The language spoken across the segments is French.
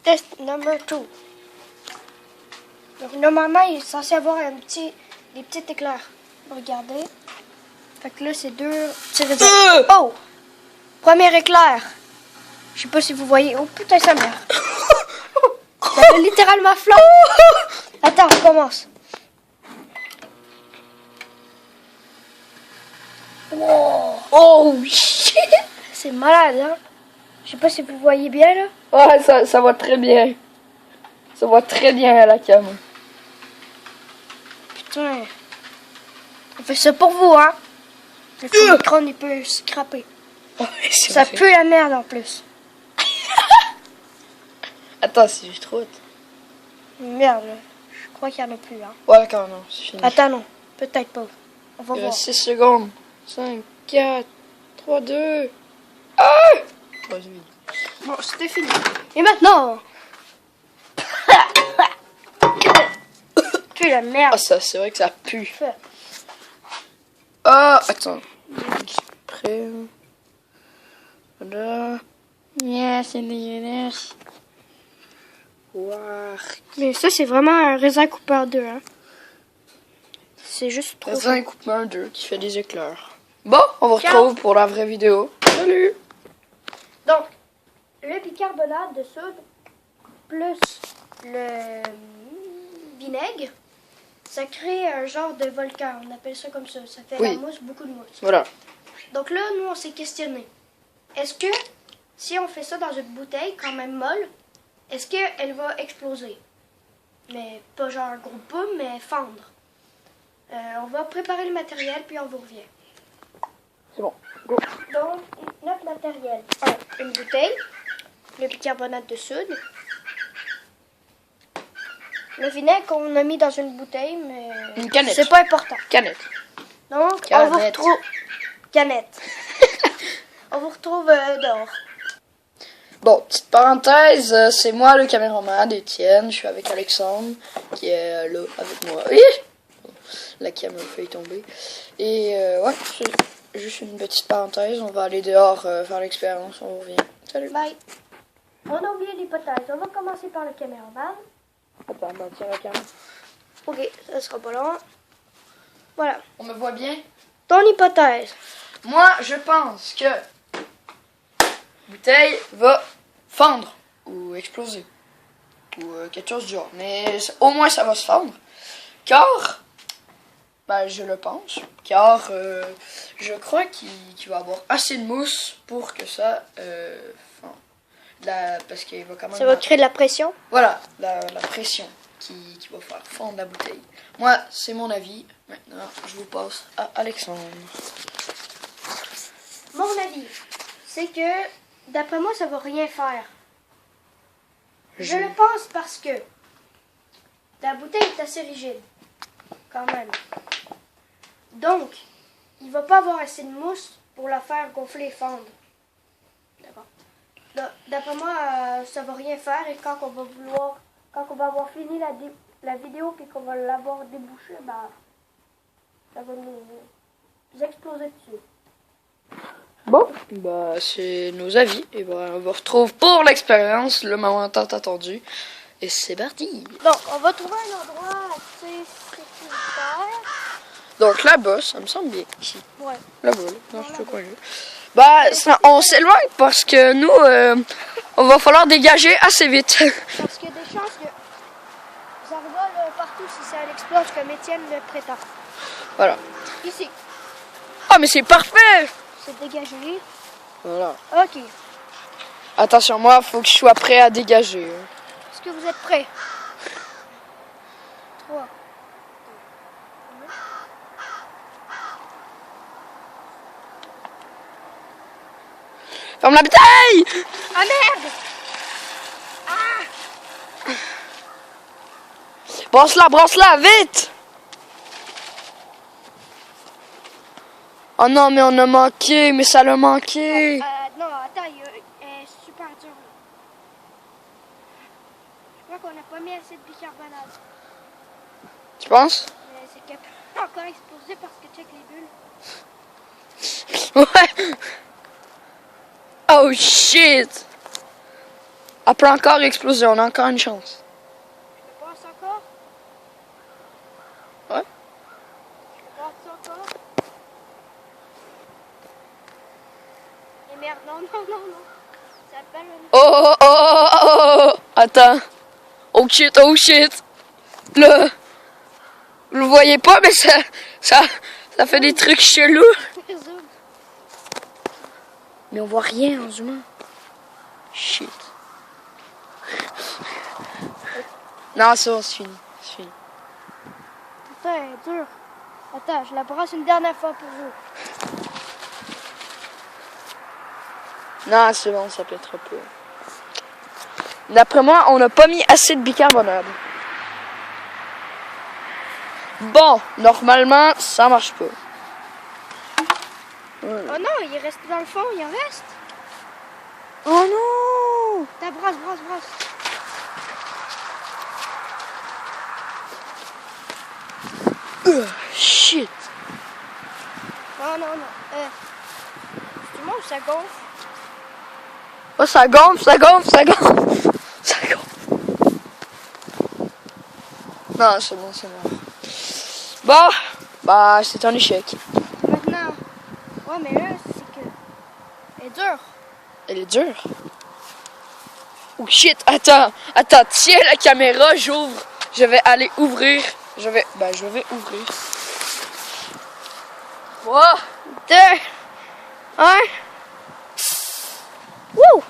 Test number 2. Donc normalement, il est censé avoir des petits éclairs. Regardez. Fait que là, c'est deux petits réseaux. Oh! Premier éclair. Je sais pas si vous voyez. Oh putain, sa mère. Ça a littéralement flambé. Attends, on commence. Wow. Oh shit! C'est malade, hein? Je sais pas si vous voyez bien, là. Ouais, ça va très bien. Ça va très bien à la cam. Putain. On fait ça pour vous, hein? Le micro, il peut scraper. Ouais, Ça pue la merde, en plus. Attends, c'est juste trop. Merde, là. Je crois qu'il y en a plus, hein. Ouais, d'accord, non, c'est fini. Attends, non. Peut-être pas. On va Il voir. reste 6 secondes. 5, 4, 3, 2... Ah! Ouais, c'est vide. Bon, c'était fini. Et maintenant... Pue la merde. Ah, ça, c'est vrai que ça pue. Fait. Ah, attends. Je suis prêt. Voilà. Yeah, c'est dégueulasse. Wow. Mais ça, c'est vraiment un raisin Cooper 2, hein. C'est juste trop... Raisin Cooper 2 qui fait des éclairs. Bon, on vous retrouve pour la vraie vidéo. Salut! Donc, le bicarbonate de soude plus le vinaigre, ça crée un genre de volcan. On appelle ça comme ça. Ça fait la mousse, beaucoup de mousse. Voilà. Donc là, nous, on s'est questionné. Est-ce que si on fait ça dans une bouteille quand même molle, est-ce qu'elle va exploser? Mais pas genre gros boom, mais fendre. On va préparer le matériel, puis on vous revient. C'est bon. Go. Donc, notre matériel. Une bouteille, le bicarbonate de soude, le vinaigre qu'on a mis dans une bouteille, mais Une canette. c'est pas important. Canette. Donc, Canette. on vous retrouve... Canette. On vous retrouve dehors. Bon, petite parenthèse, c'est moi le caméraman d'Étienne. Je suis avec Alexandre qui est là avec moi. Oui! La cam a failli tomber. Et ouais, c'est juste une petite parenthèse. On va aller dehors faire l'expérience. On revient. Salut. Bye. On a oublié l'hypothèse. On va commencer par le caméraman. Attends, on tire la caméra. Ok, ça sera pas long. Voilà. On me voit bien? Ton hypothèse. Moi, je pense que la bouteille va fendre ou exploser. Ou quelque chose du genre. Mais au moins, ça va se fendre. Car, ben, je le pense. Car je crois qu'il va avoir assez de mousse pour que ça fende. Parce qu'il va quand même... Ça va créer de la pression. Voilà, la pression qui va faire fondre la bouteille. Moi, c'est mon avis. Maintenant, je vous passe à Alexandre. Mon avis, c'est que, d'après moi, ça va rien faire. Je le pense parce que la bouteille est assez rigide, quand même. Donc, il va pas avoir assez de mousse pour la faire gonfler et fendre. D'accord. D'après moi, ça va rien faire et quand on va avoir fini la vidéo puis qu'on va l'avoir débouchée, bah, ça va nous exploser dessus. Bon, bah c'est nos avis. Et bah, on vous retrouve pour l'expérience, le moment tant attendu. Et c'est parti. Donc, on va trouver un endroit assez sécuritaire. Donc là-bas, ça me semble bien ici. Ouais. Là-bas, là, dans ce coin-là. Bah, on s'éloigne parce que nous, on va falloir dégager assez vite. Parce qu'il y a des chances que ça revole partout si ça explose comme Étienne le prétend. Voilà. Ici, Ah, mais c'est parfait! c'est dégagé. Voilà. Ok. Attention, moi, faut que je sois prêt à dégager. Est-ce que vous êtes prêts? 3. Ferme la bouteille! Ah merde! Brasse-la, vite! Oh non, mais on a manqué, mais ça l'a manqué. Non, attends, elle est super dur. Je crois qu'on n'a pas mis assez de bicarbonate. Tu penses? Mais c'est qu'elle peut encore exploser parce que check les bulles. Ouais. Oh shit! Elle peut encore exploser, on a encore une chance. Je pense encore. Ouais. Je pense encore. Et merde, non, non, non, non. Ça s'appelle une... Oh. Attends. Oh shit. Là. Vous le voyez pas, mais ça fait des trucs chelous. Mais on voit rien en zoomant. Shit. Non, c'est bon, c'est fini. Putain, elle est dure. Attends, je la brasse une dernière fois pour vous. Non, c'est bon, ça pètera pas. D'après moi, on n'a pas mis assez de bicarbonate. Bon, normalement, ça marche pas. Ouais. Oh non, il reste dans le fond, il en reste. Oh non! Ta brasse. Shit! Non. Tu montres, ça gonfle. Oh, ça gonfle! Non, c'est bon, c'est mort. Bon, bah, c'est un échec. Maintenant. Ouais, mais là, c'est que... Elle est dure. Elle est dure. Oh shit, attends, tiens la caméra, j'ouvre. Je vais aller ouvrir. Je vais ouvrir. 3, 2, 1. Wouh!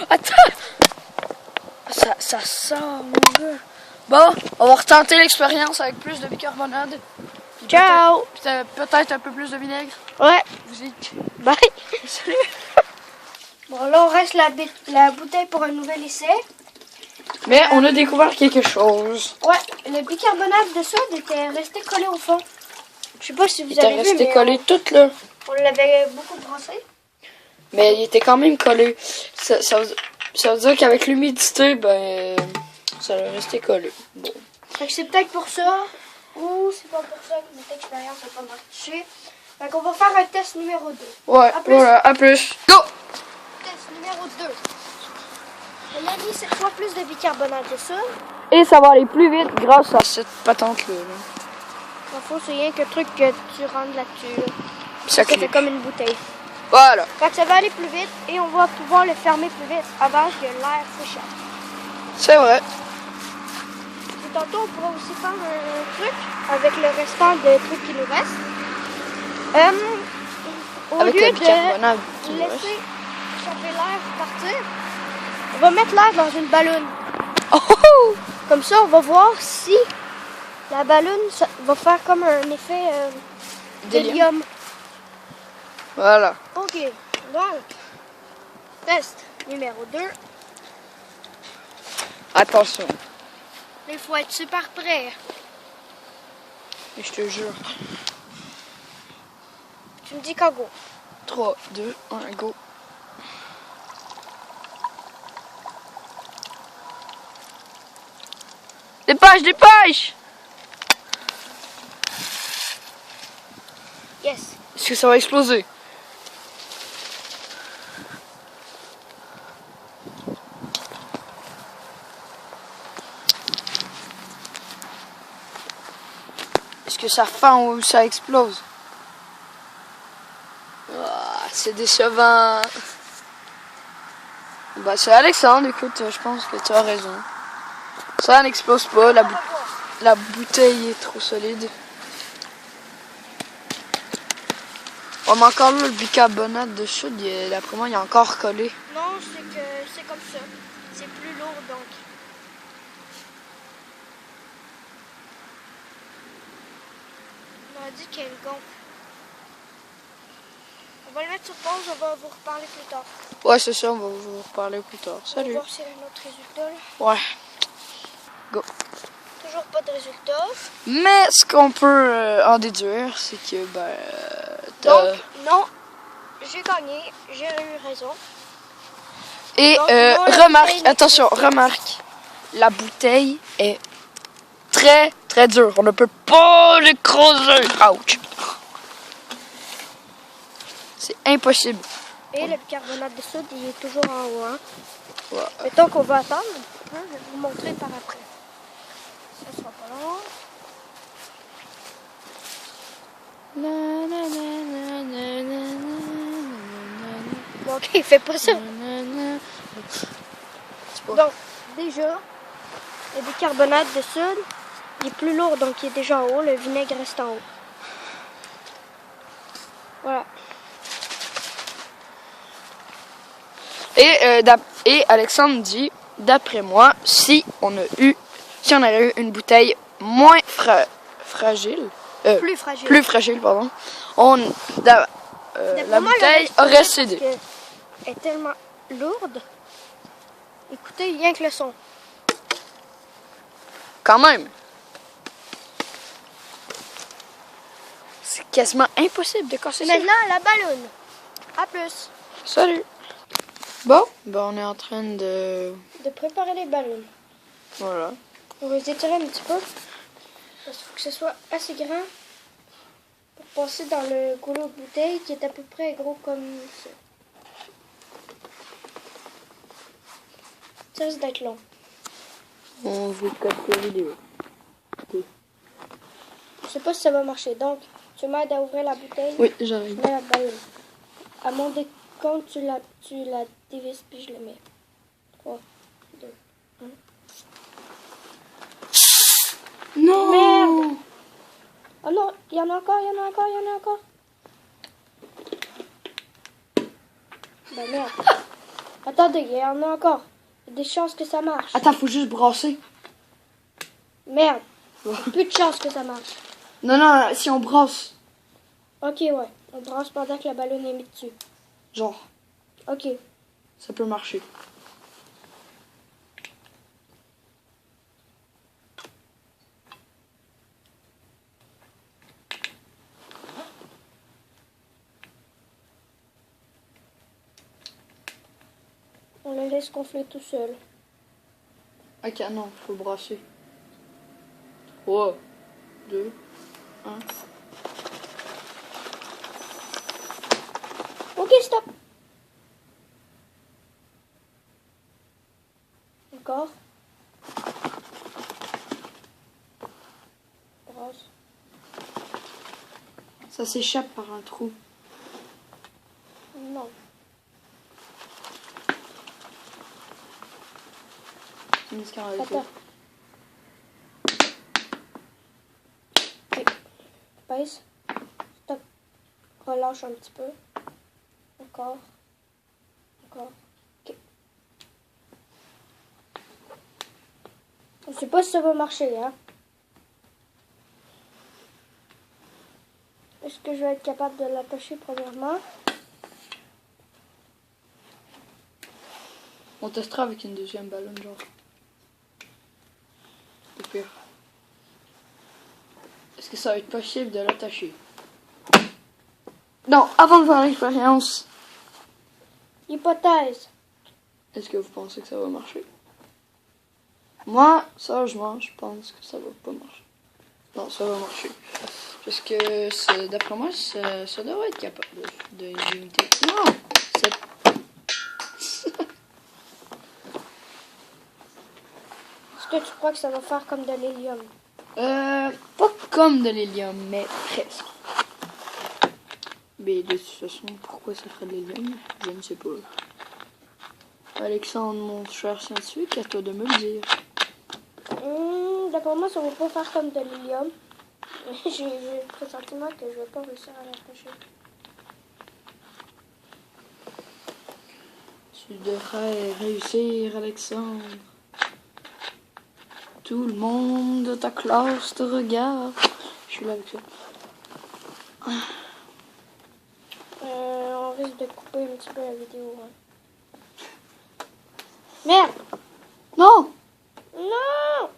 Attends! Ça sort, mon gars. Bon, on va retenter l'expérience avec plus de bicarbonate. Puis Ciao! peut-être un peu plus de vinaigre. Ouais. Vous êtes... Bye! Salut! Bon, là, on reste la bouteille pour un nouvel essai. Mais on a découvert quelque chose. Ouais, le bicarbonate de soude était resté collé au fond. Je sais pas si vous Il était avez vu, resté mais collé tout là. on l'avait beaucoup brassé. Mais il était quand même collé. Ça veut dire qu'avec l'humidité, ben, ça va rester collé. Bon. Fait que c'est peut-être pour ça, ou c'est pas pour ça que notre expérience n'a pas marché. Fait qu'on va faire un test numéro 2. Ouais, À plus. voilà, à plus. Go! Test numéro 2. On a mis 7 fois plus de bicarbonate de soude. Et ça va aller plus vite grâce à cette patente-là. En fond, c'est rien qu'un truc que tu rentres là-dessus. Là. Ça fait clique. comme une bouteille. Voilà. Fait que ça va aller plus vite et on va pouvoir le fermer plus vite avant que l'air s'échappe. C'est vrai. Et tantôt, on pourra aussi faire un truc avec le restant de trucs qui nous restent. Au Avec lieu le de bicarbonate qui nous laisser reste. échapper l'air partir, on va mettre l'air dans une ballonne. Oh, oh! Comme ça, on va voir si la ballonne va faire comme un effet d'hélium. Voilà. Ok, donc, test numéro 2. Attention. Il faut être super prêt. Et je te jure. Tu me dis qu'en go. 3, 2, 1, go. Dépêche! Yes. Est-ce que ça va exploser? Est-ce que ça fend ou ça explose? Ah, c'est décevant. Bah, c'est Alexandre, écoute, je pense que tu as raison. Ça n'explose pas, la bouteille est trop solide. On a encore là, le bicarbonate de soude, d'après moi, il est encore collé. Non, c'est que c'est comme ça. C'est plus lourd donc. On a dit qu'elle gonfle. On va le mettre sur pause, on va vous reparler plus tard. Ouais, c'est ça, on va vous reparler plus tard. On Salut. va voir si notre résultat là. Ouais. Go. Toujours pas de résultat. Mais ce qu'on peut en déduire, c'est que, ben, Donc, non, j'ai gagné, j'ai eu raison. Et Donc, non, la remarque, bouteille attention, remarque, la bouteille est très très dure. On ne peut pas l'écraser. Ouch. C'est impossible. Et le bicarbonate de soude, il est toujours en haut. Hein? Ouais. Mettons qu'on va attendre. Hein, je vais vous montrer par après. Ça sera pas long. Bon, ok, fais pas ça. Donc, déjà, le bicarbonate de soude, il est plus lourd, donc il est déjà en haut. Le vinaigre reste en haut. Voilà. Et Alexandre dit, d'après moi, si on avait eu une bouteille moins fragile, Plus fragile. pardon, D'après la moi, bouteille elle aurait cédé. parce que elle est tellement lourde. Écoutez, rien que le son. Quand même. C'est quasiment impossible de casser ça. Maintenant, la ballonne. À plus. Salut. Bon, on est en train de... De préparer les ballons. Voilà. On va les étirer un petit peu. Parce qu'il faut que ce soit assez grand pour passer dans le goulot de bouteille qui est à peu près gros comme ça. Ça risque d'être long. On vous casse la vidéo. Okay. Je sais pas si ça va marcher. Donc, tu m'aides à ouvrir la bouteille. Oui, j'arrive. Je mets la ballonne. À mon décompte, tu la dévisses puis je le mets. 3, 2, 1. Non! Merde! Oh non, il y en a encore. Ben merde. Attendez, il y en a encore. Il y a des chances que ça marche. Attends, faut juste brasser. Merde. Il y a plus de chances que ça marche. Non, si on brasse. Ok, ouais. On brasse pendant que la ballonne est mise dessus. Genre, Ok. ça peut marcher. On le laisse gonfler tout seul. Ok, non, faut brasser. 3, 2, 1. Ok, stop. Encore. Brasse. Ça s'échappe par un trou. Non. Attends. Ok. Pèse. Stop. Relâche un petit peu. Encore. Ok. Je sais pas si ça va marcher, hein. Est-ce que je vais être capable de l'attacher premièrement? On testera avec une deuxième ballonne, genre. Au pire. Est-ce que ça va être possible de l'attacher? Non, avant de faire l'expérience, Hypothèse. est-ce que vous pensez que ça va marcher? Moi, sérieusement, je pense que ça va pas marcher. Non, ça va marcher. Parce que, d'après moi, ça devrait être capable de limiter. Non! Est-ce que tu crois que ça va faire comme de l'hélium? Pas comme de l'hélium, mais presque. Mais de toute façon, pourquoi ça ferait de l'hélium? Je ne sais pas. Alexandre, mon cher scientifique, à toi de me le dire. D'après moi, ça va pas faire comme de l'hélium. J'ai le pressentiment que je vais pas réussir à l'attacher. Tu devrais réussir, Alexandre. Tout le monde de ta classe te regarde. Je suis là avec ça. On risque de couper un petit peu la vidéo. Hein. Merde! Non! Non!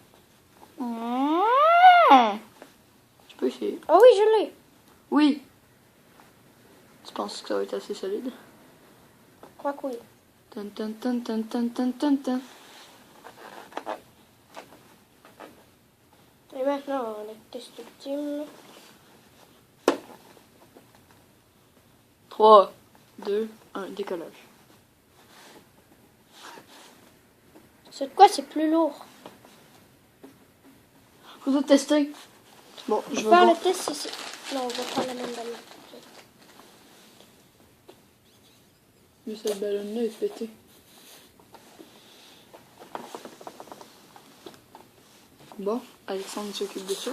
Tu peux essayer. Ah oui, je l'ai. Oui. Tu penses que ça va être assez solide? Je crois que oui. Tan, tan, tan, tan, tan, tan, tan, tan. Et maintenant, on a testé ultime. 3, 2, 1, décollage. C'est de quoi c'est plus lourd? Faut tester. Bon, je vais faire voir. le test si c'est... Non, on va faire la même balle. Mais cette ballonne-là est pétée. Bon, Alexandre s'occupe de ça.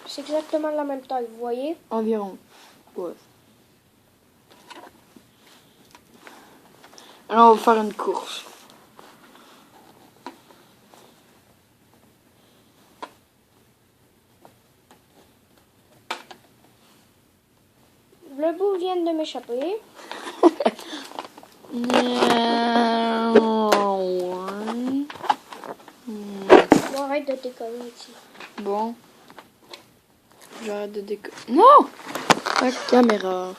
C'est exactement la même taille, vous voyez? Environ. Ouais. Alors, on va faire une course. Le bout vient de m'échapper. Bon, arrête de décoller ici. Bon. J'arrête de décoller. Non! La caméra.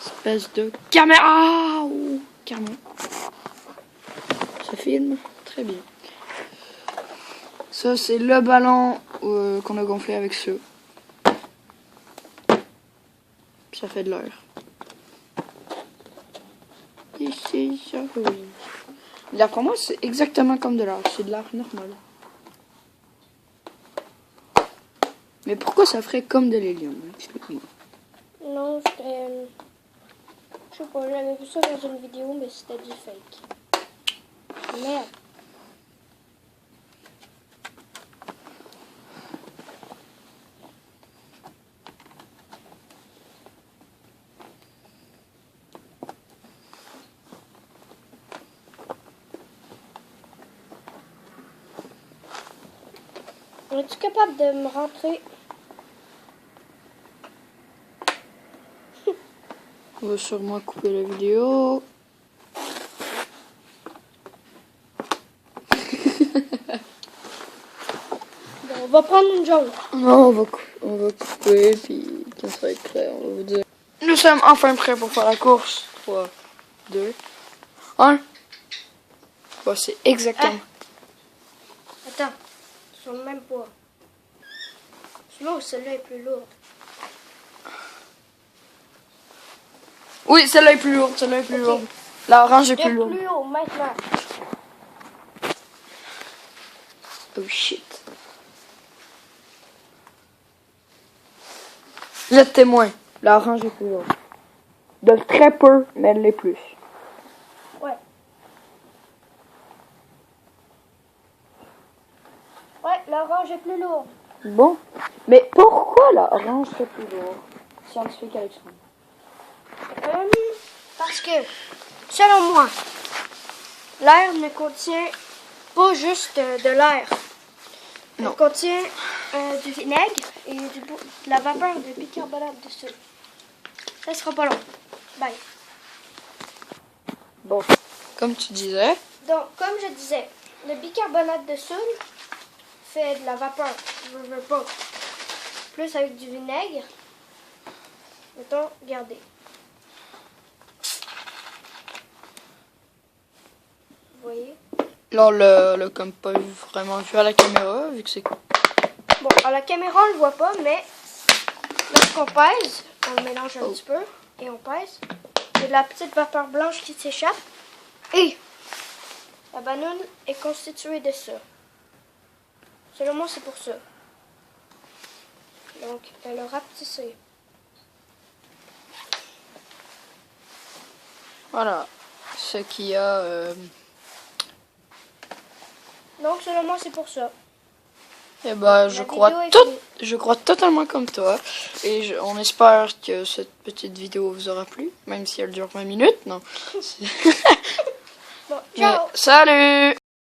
Espèce de caméra! Oh, caméra. Ça filme très bien. Ça, c'est le ballon qu'on a gonflé avec ça. Puis ça fait de l'air. Ici, ça, oui. D'après moi, c'est exactement comme de l'air. C'est de l'air normal. Mais pourquoi ça ferait comme de l'hélium? Explique-moi. Non, c'était... Je sais pas, j'avais vu ça dans une vidéo, mais c'était du fake. Merde. Es-tu capable de me rentrer? On va sûrement couper la vidéo. Bon, on va prendre une jaune. Non, on va couper, puis quand ça va être prêt, on va vous dire. Nous sommes enfin prêts pour faire la course. 3, 2, 1. Bon, c'est exactement. Attends, ils sont même pas. Sinon, celle-là est plus lourde. Oui, celle-là est plus lourde, celle-là est plus Ok. lourde. La orange est plus Viens lourde. plus haut, maintenant. Oh shit. Vous êtes témoin. La orange est plus lourde. De très peu, mais elle l'est plus. Ouais. Ouais, l'orange est plus lourde. Bon. Mais pourquoi la orange est plus lourde? Scientifique Alexandre. Parce que, selon moi, l'air ne contient pas juste de l'air. Non. Il contient du vinaigre et de la vapeur de bicarbonate de soude. Ça sera pas long. Bye. Bon. Comme tu disais. Donc, comme je disais, le bicarbonate de soude fait de la vapeur. Je veux pas. Plus avec du vinaigre. Mettons, regardez. Vous voyez? Là, on l'a comme pas vraiment vu à la caméra, vu que c'est... Bon, à la caméra, on le voit pas, mais lorsqu'on pèse, on le mélange un petit peu et on pèse. Il y a de la petite vapeur blanche qui s'échappe. Et la banane est constituée de ça. Selon moi, c'est pour ça. Donc, elle a rapetissé. Voilà. Ce qui a... Donc, selon moi, c'est pour ça. Eh ben, La je vidéo est crois totalement comme toi. Et on espère que cette petite vidéo vous aura plu, même si elle dure 20 minutes, non. Bon, Mais, ciao! salut!